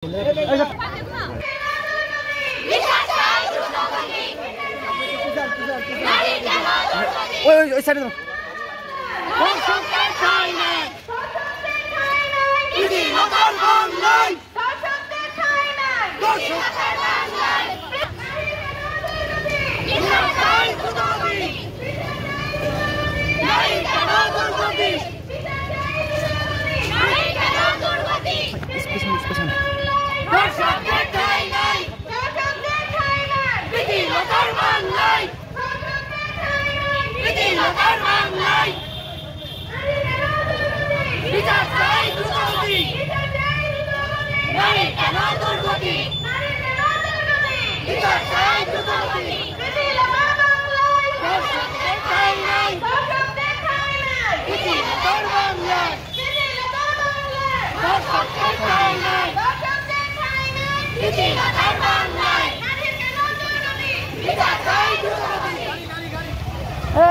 ওই সাইডে দাও।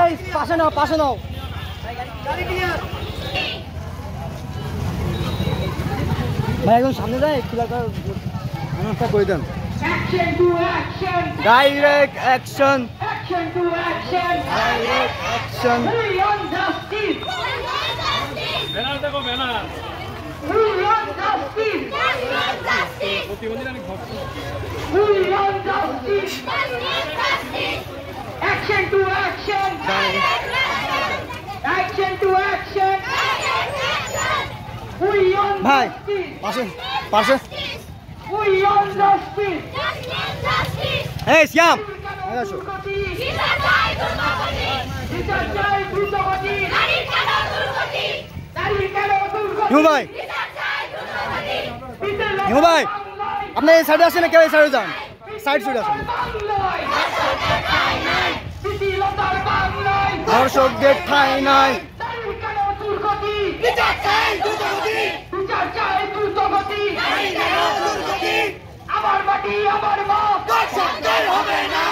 এই পাশে নাও, পাশে নাও। ভাই একদম সামনে যায়, খোলাটা করে দেন। Direct action, direct action. Banner দেখো, banner. Action to action! Action to action! We on ভাই পাশে পাশে। We on justice! এই শ্যাম আসো। হিমু ভাই, হিমু ভাই আপনি এই সাইডে আসেন না, কেউ এই সাইডে যান, সাইড সাইডে আসেন। দর্শকদের ঠাঁই নাই। আমার মাটি আমার মা, দর্শকদের হবে না,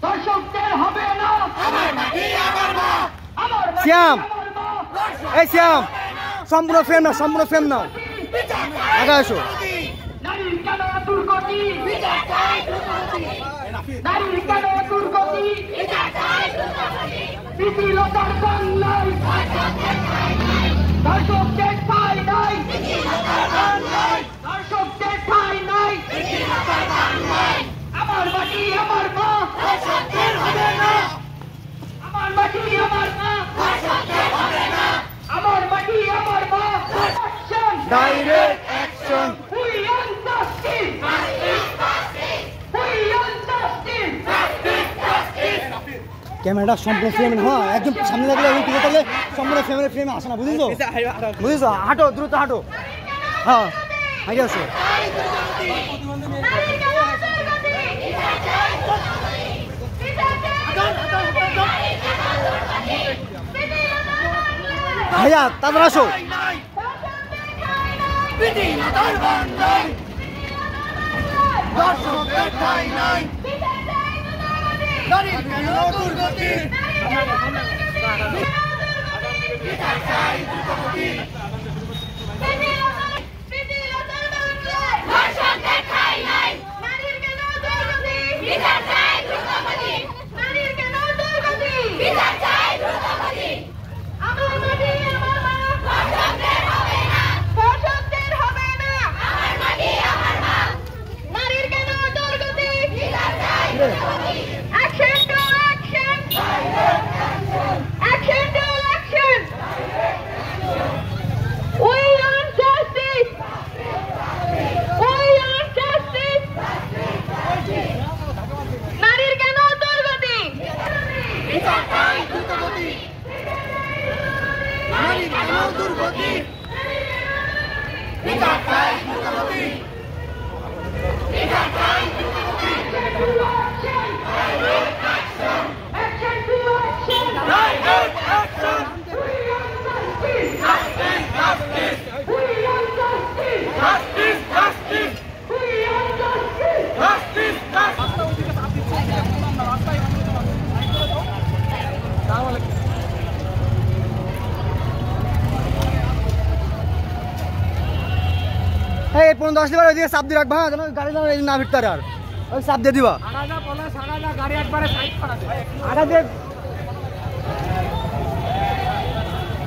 দর্শকদের হবে না, আমার মাটি আমার মা, আমার মাটি শ্যাম, আমার মা। এই শ্যাম সম্পূর্ণ ফ্রেম নাও, সম্পূর্ণ ফ্রেম নাও, আগে আসো। নারীর কেন দুর্গতি, নারীর কেন দুর্গতি, শিথিলতার বাংলায় দর্শকদের ঠাঁই নাই, দর্শকদের ঠাঁই নাই, আমার মাটি আমার মা, দর্শকদের হবে না, আমার মাটি আমার মা, দর্শকদের হবে না, আমার মাটি আমার মা। Direct action. We on justice! We on justice! ক্যামেরাটা সম্পূর্ণ ফ্রেম না, হ্যাঁ একদম সামনে লাগলে এবং পিছনে থাকলে সম্পূর্ণ ফ্রেমের ফ্রেমে আসে না, বুঝেছো? বুঝেছো? হাঁটো, দ্রুত হাঁটো। হ্যাঁ আগে আসো। ভাইয়া তারপর আসো। দর্শকদের ঠাঁই নাই, নারীর কেন দুর্গতি, action to action! Action to action! পর্যন্ত আসলে পারে ওইদিকে চাপ দিয়ে রাখবা, হ্যাঁ, যেন গাড়ি যেন না ভিড়তে পারে, আর ওই চাপ দিয়ে দিবা।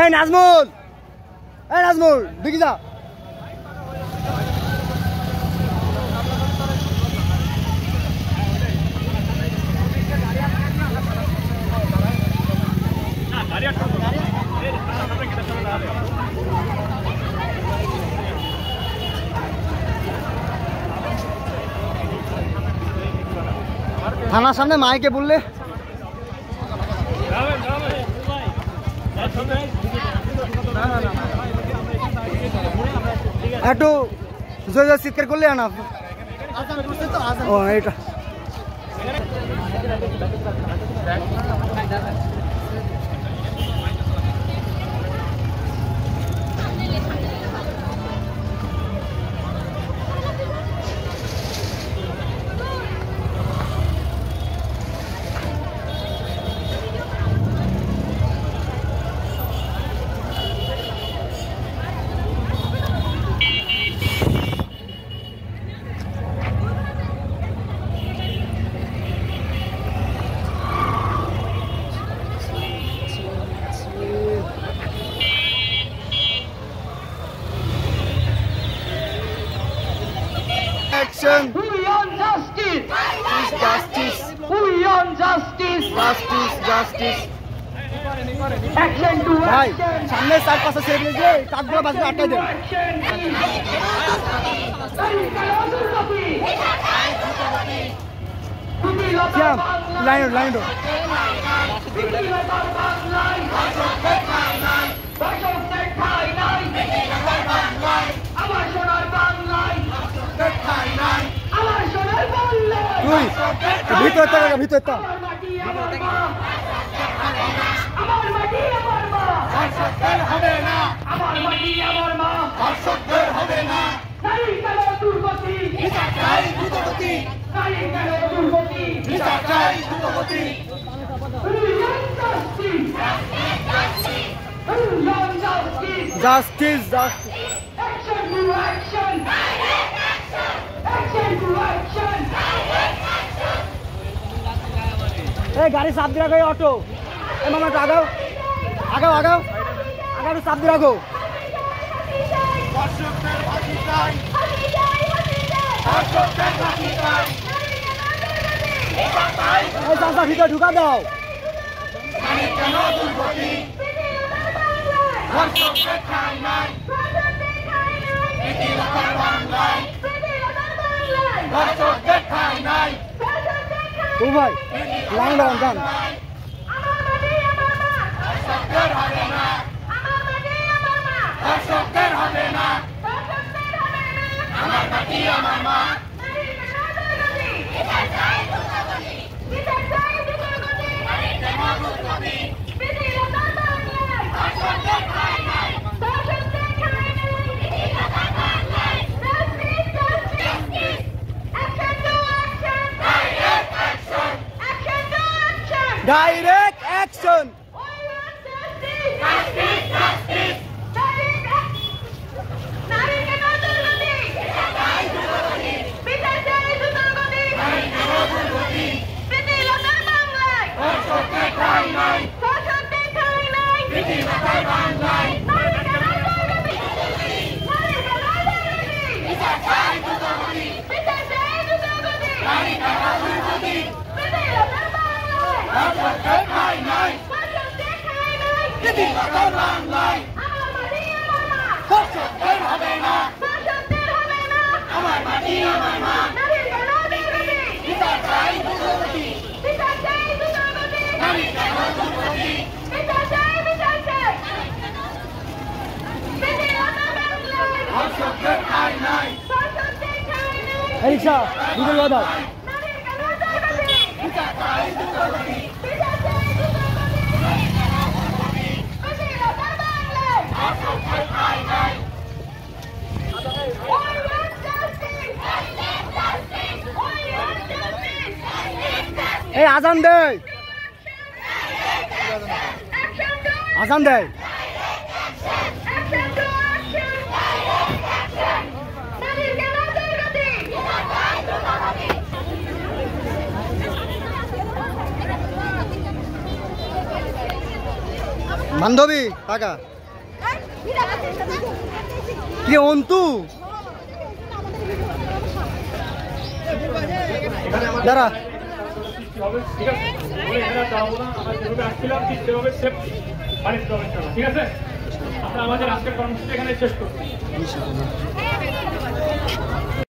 এই নাজমুল, এই নাজমুল দেখি যা। থানার সামনে মাইকে বললে একটু জোরে জোরে চিৎকার করলে না। ও এইটা action. We want justice. Justice. We want justice. Justice. Justice. Action to ভাই action. সামনে চার পাঁচটা সেভ নিয়েছে, কাঠগুলো বাজবে আটকাই দেন। Action. শ্যাম লাইন লাইন তুই ভিতর থেকে ভিতর তো justice justice Action to action. Action to action. এই গাড়ি চাপ দিয়ে রাখো, অটো এ মামা একটু আগাও আগাও আগাও আগাও, একটু চাপ দিয়ে রাখো। এই চাচা ভিতরে ঢুকা দাও। ও ভাই লাইন লাগান যান। Direct action. Riksha, video ada. Hey, azan de. Azan de. Action to action. বান্ধবী টাকা কি অন্তু দাঁড়া ঠিক আছে আমরা আমাদের আজকের কর্মসূচি এখানে শেষ করছি।